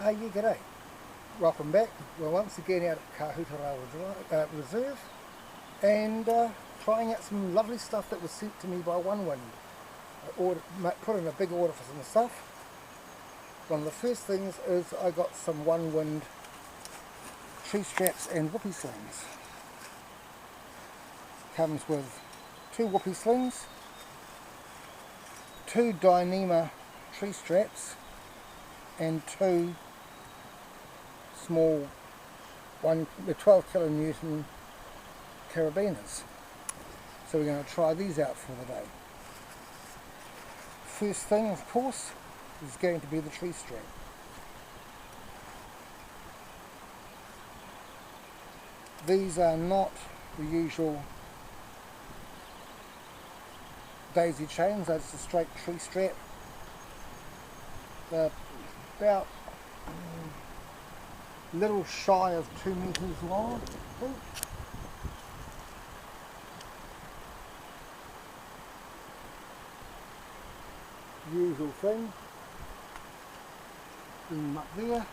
Yeah, g'day. Welcome back. We're once again out at Kahuterawa Reserve and trying out some lovely stuff that was sent to me by onewind. I put in a big order for some stuff. One of the first things is I got some onewind tree straps and whoopee slings. Comes with 2 whoopee slings, 2 Dyneema tree straps and 2 small 12 kilonewton carabiners. So we're going to try these out for the day. First thing, of course, is going to be the tree strap. These are not the usual daisy chains, that's a straight tree strap. They're about little shy of 2 meters long, I think. Usual thing. Bring them up there.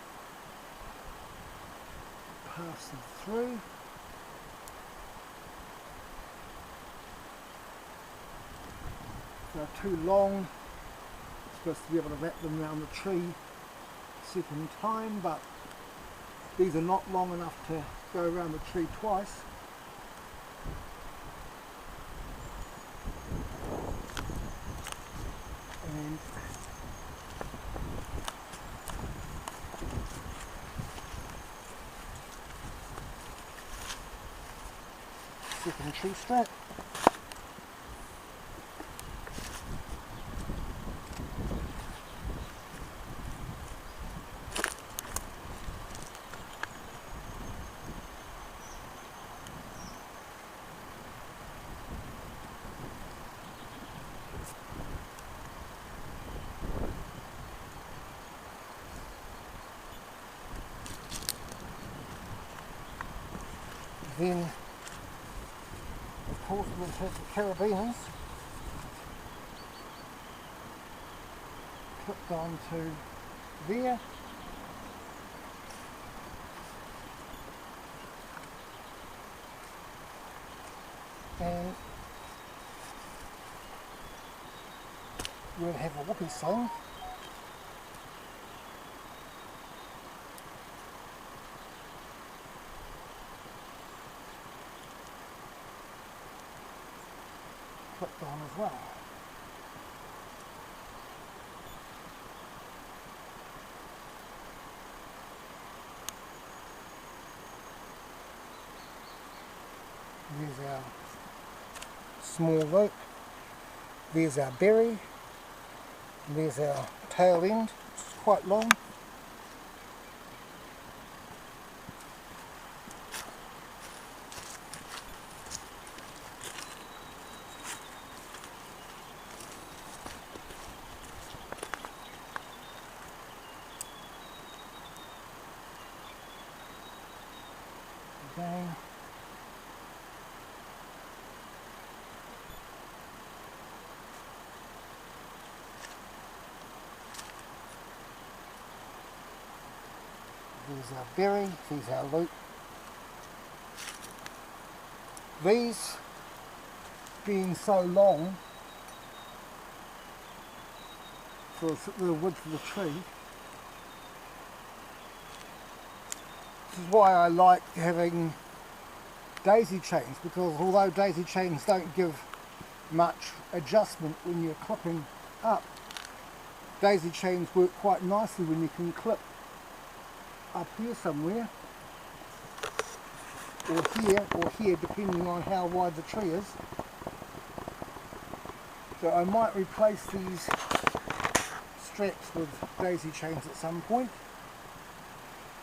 Pass them through. They're too long. Supposed to be able to wrap them around the tree a second time, but these are not long enough to go around the tree twice. And second tree strap. Then, of course, we'll have the carabiners clipped onto there. And we'll have a whoopee sling. Clipped on as well. There's our small rope, there's our berry, and there's our tail end, which is quite long. Again. There's our berry, there's our loop. These being so long for the width of the tree, this is why I like having daisy chains, because although daisy chains don't give much adjustment when you're clipping up, daisy chains work quite nicely when you can clip up here somewhere, or here, depending on how wide the tree is. So I might replace these straps with daisy chains at some point,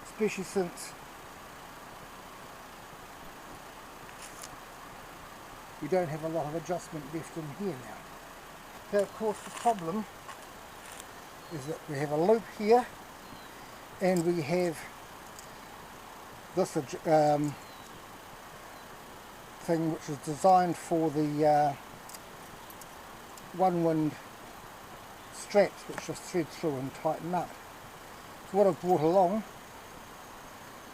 especially since we don't have a lot of adjustment left in here now. So of course the problem is that we have a loop here, and we have this thing which is designed for the onewind straps, which just thread through and tighten up. So what I've brought along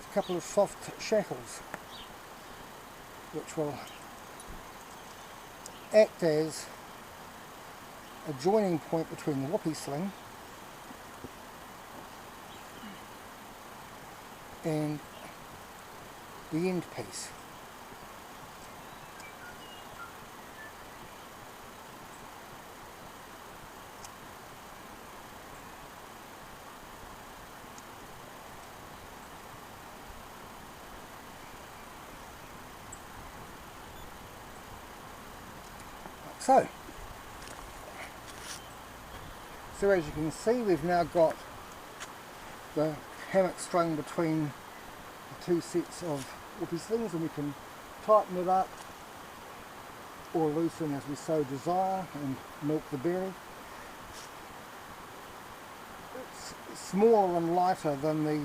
is a couple of soft shackles which will act as a joining point between the whoopee sling and the end piece. Like so as you can see, we've now got the hammock strung between the two sets of whoopee slings, and we can tighten it up or loosen as we so desire and milk the berry. It's smaller and lighter than the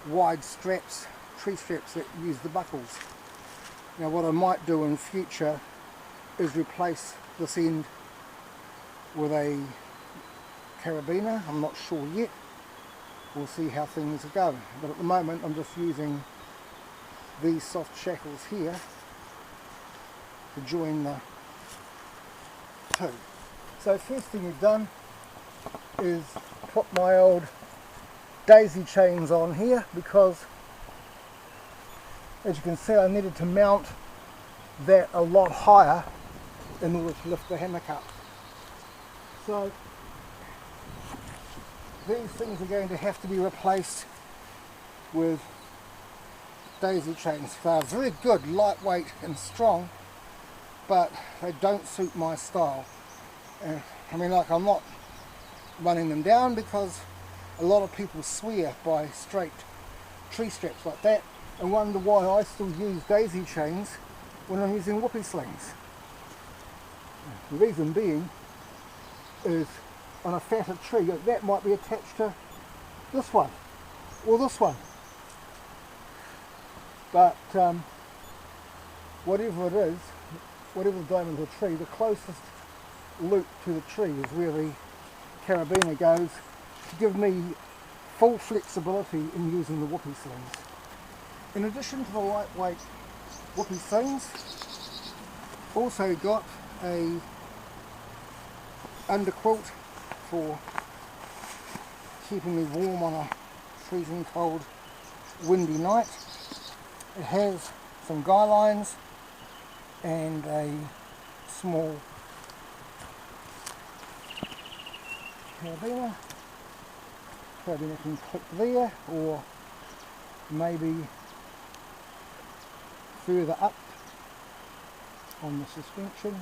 wide straps, tree straps that use the buckles. Now what I might do in future is replace this end with a carabiner. I'm not sure yet. We'll see how things are going. But at the moment I'm just using these soft shackles here to join the two. So first thing we've done is put my old daisy chains on here, because as you can see I needed to mount that a lot higher in order to lift the hammock up. So these things are going to have to be replaced with daisy chains. They are very good, lightweight and strong, but they don't suit my style. I mean, like, I'm not running them down because a lot of people swear by straight tree straps like that and wonder why I still use daisy chains when I'm using whoopee slings. The reason being is on a fatter tree that might be attached to this one or this one, but whatever it is, whatever the diameter of the tree, the closest loop to the tree is where the carabiner goes to give me full flexibility in using the whoopee slings. In addition to the lightweight whoopee slings, also got a underquilt for keeping me warm on a freezing cold windy night. It has some guy lines and a small carabiner. Carabiner can clip there, or maybe further up on the suspension.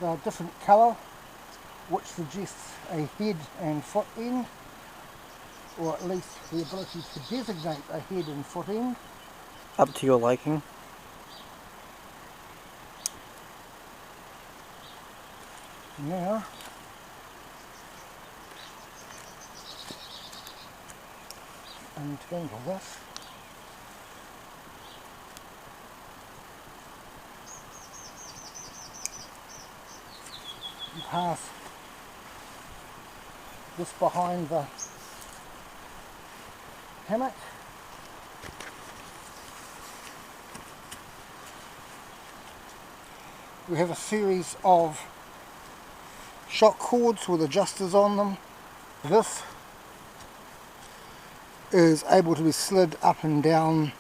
A different colour, which suggests a head and foot end, or at least the ability to designate a head and foot end. Up to your liking. Now untangle this. And pass this behind the hammock. We have a series of shock cords with adjusters on them. This is able to be slid up and down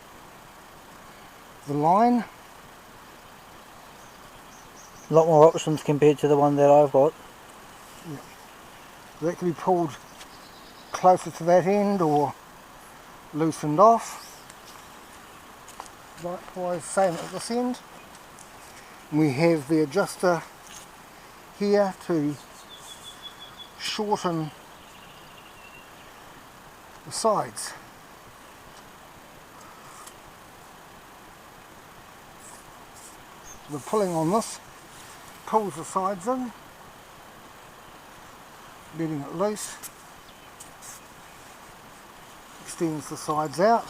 the line. A lot more options compared to the one that I've got. Yeah. That can be pulled closer to that end or loosened off. Likewise, same at this end. We have the adjuster here to shorten the sides. The pulling on this pulls the sides in, letting it loose, extends the sides out.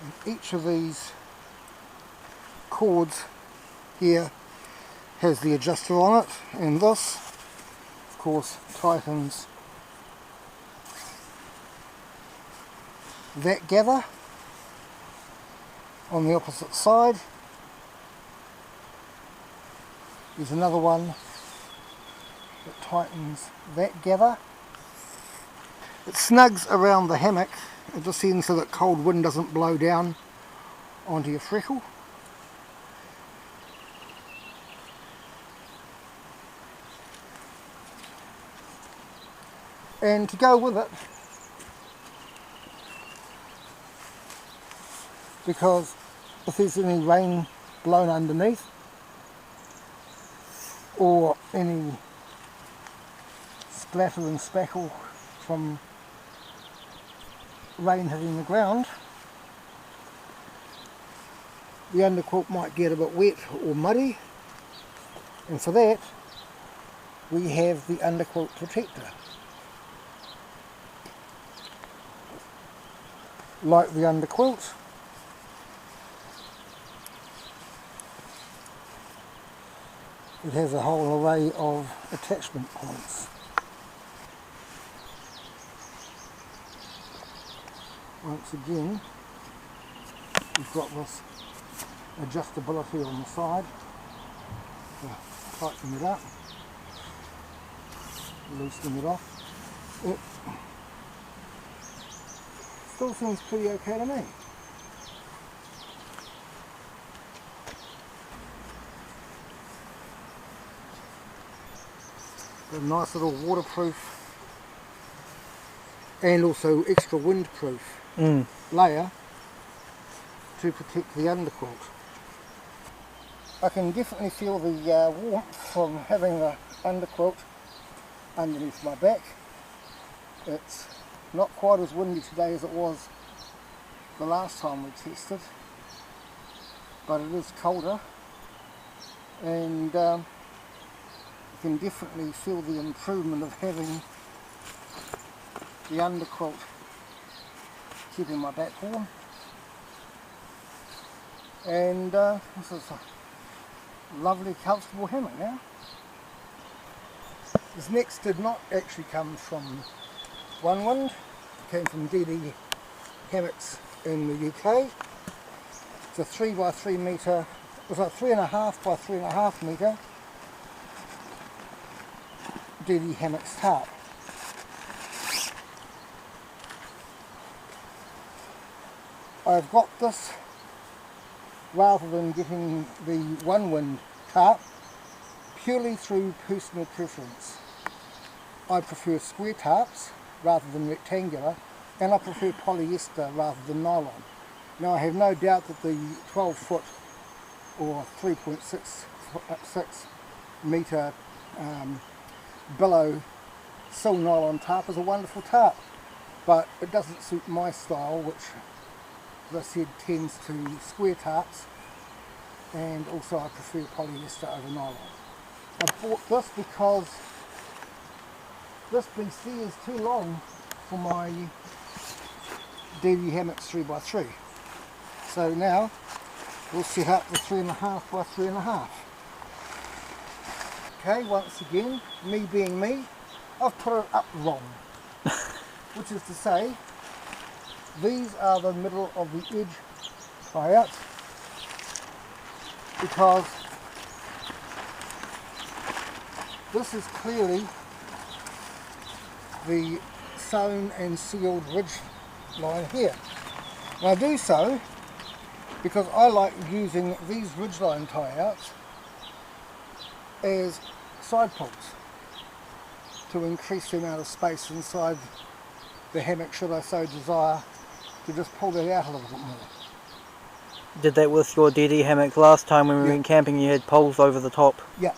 And each of these cords here has the adjuster on it, and this of course tightens that gather on the opposite side. There's another one that tightens that gather. It snugs around the hammock at this end so that cold wind doesn't blow down onto your freckle. And to go with it, because if there's any rain blown underneath or any splatter and spackle from rain hitting the ground, the underquilt might get a bit wet or muddy, and for that we have the underquilt protector. Like the underquilt, it has a whole array of attachment points. Once again, we've got this adjustability on the side to tighten it up, loosen it off. It still seems pretty okay to me. A nice little waterproof and also extra windproof layer to protect the underquilt. I can definitely feel the warmth from having the underquilt underneath my back. It's not quite as windy today as it was the last time we tested, but it is colder, and you can definitely feel the improvement of having the underquilt keeping my back warm. And this is a lovely comfortable hammock now. This next did not actually come from onewind, it came from DD Hammocks in the UK. It's a 3 by 3 metre, it was a 3.5 by 3.5 metre DD Hammocks tarp. I've got this rather than getting the onewind tarp purely through personal preference. I prefer square tarps rather than rectangular, and I prefer polyester rather than nylon. Now I have no doubt that the 12 foot or 3.6 metre billow sill nylon tarp is a wonderful tarp, but it doesn't suit my style, which, as I said, tends to square tarps, and also I prefer polyester over nylon. I bought this because this BC is too long for my DD Hammocks 3x3. So now we'll set up the 3.5 by 3.5. Okay, once again, me being me, I've put it up wrong. Which is to say, these are the middle of the edge tie-outs, because this is clearly the sewn and sealed ridge line here. And I do so because I like using these ridgeline tie-outs as side pulls to increase the amount of space inside the hammock, should I so desire to just pull that out a little bit more. Did that with your DD hammock last time when we went camping, you had poles over the top? Yeah.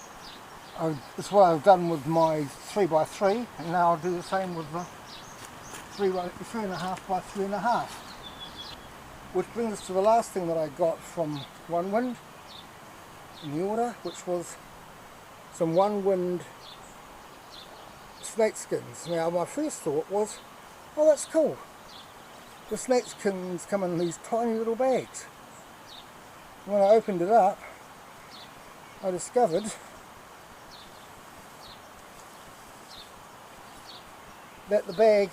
That's what I've done with my 3x3, and now I'll do the same with the 3.5 by 3.5. Which brings us to the last thing that I got from onewind in the order, which was some onewind snake skins. Now my first thought was, oh, that's cool. The snake skins come in these tiny little bags. When I opened it up, I discovered that the bag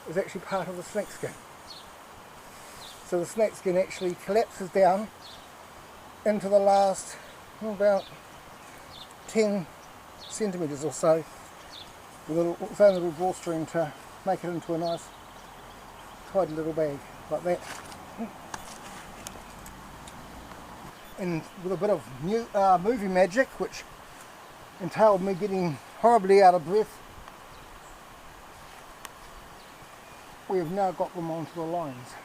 is actually part of the snake skin. So the snake skin actually collapses down into the last about 10 centimetres or so, with its own little drawstring to make it into a nice tidy little bag like that. And with a bit of new movie magic, which entailed me getting horribly out of breath, we have now got them onto the lines.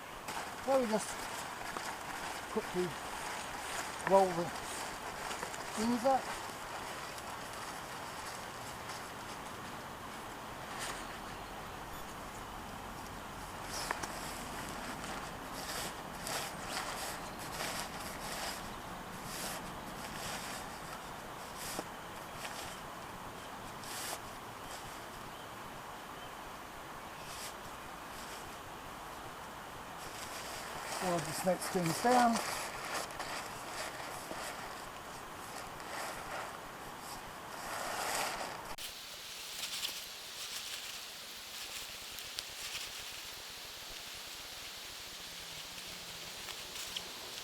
So we just quickly roll the ends up. Slide the snake skins down.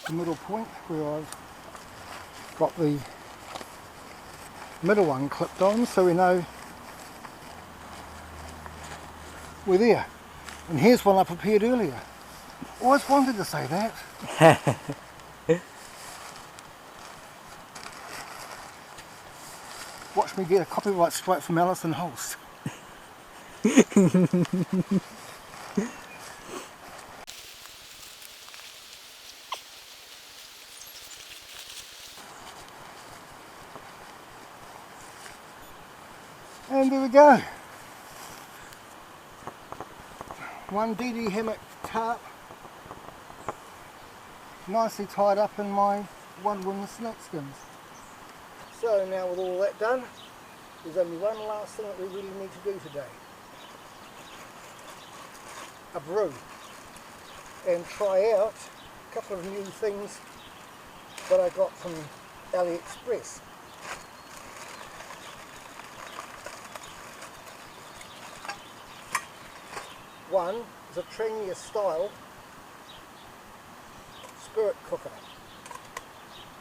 The middle point where I've got the middle one clipped on, so we know we're there. And here's one I prepared earlier. Always wanted to say that. Watch me get a copyright strike from Alison Holst. And there we go. One DD hammock tarp, nicely tied up in my onewind snake skins. So now with all that done, there's only one last thing that we really need to do today. A brew. And try out a couple of new things that I got from AliExpress. One is a Tangwyn style spirit cooker.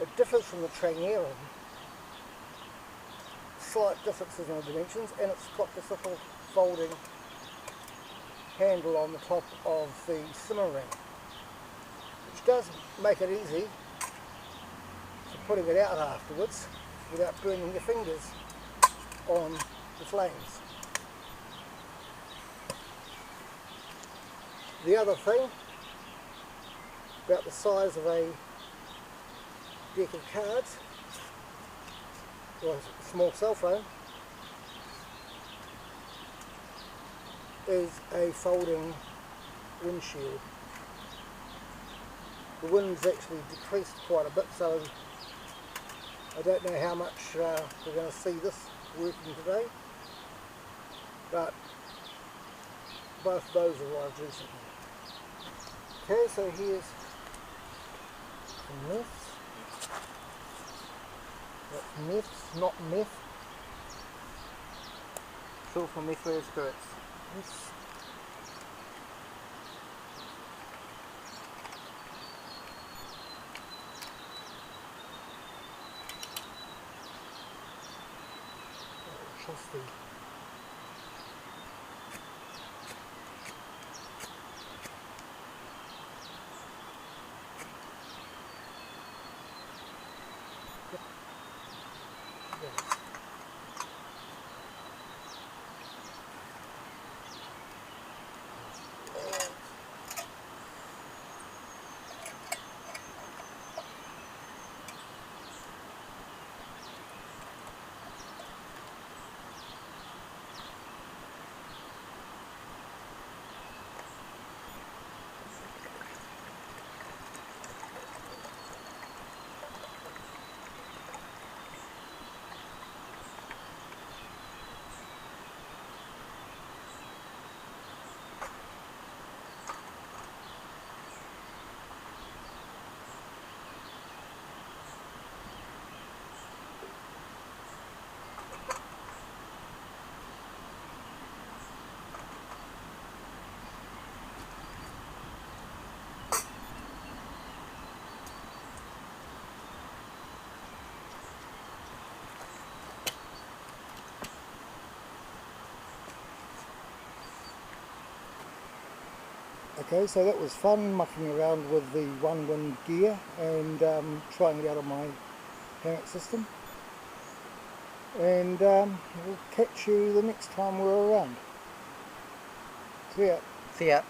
It differs from the Tangwyn, slight differences in the dimensions, and it's got this little folding handle on the top of the simmer ring, which does make it easy for putting it out afterwards without burning your fingers on the flames. The other thing, about the size of a deck of cards, or a small cell phone, is a folding windshield. The wind's actually decreased quite a bit, so I don't know how much we're going to see this working today, but both of those arrived recently. Okay, so here's some myths. That's myths, not meth. Sulfur methyl spirits. Yes. Trusty. Okay, so that was fun mucking around with the onewind gear and trying it out on my hammock system. And we'll catch you the next time we're around. See ya. See ya.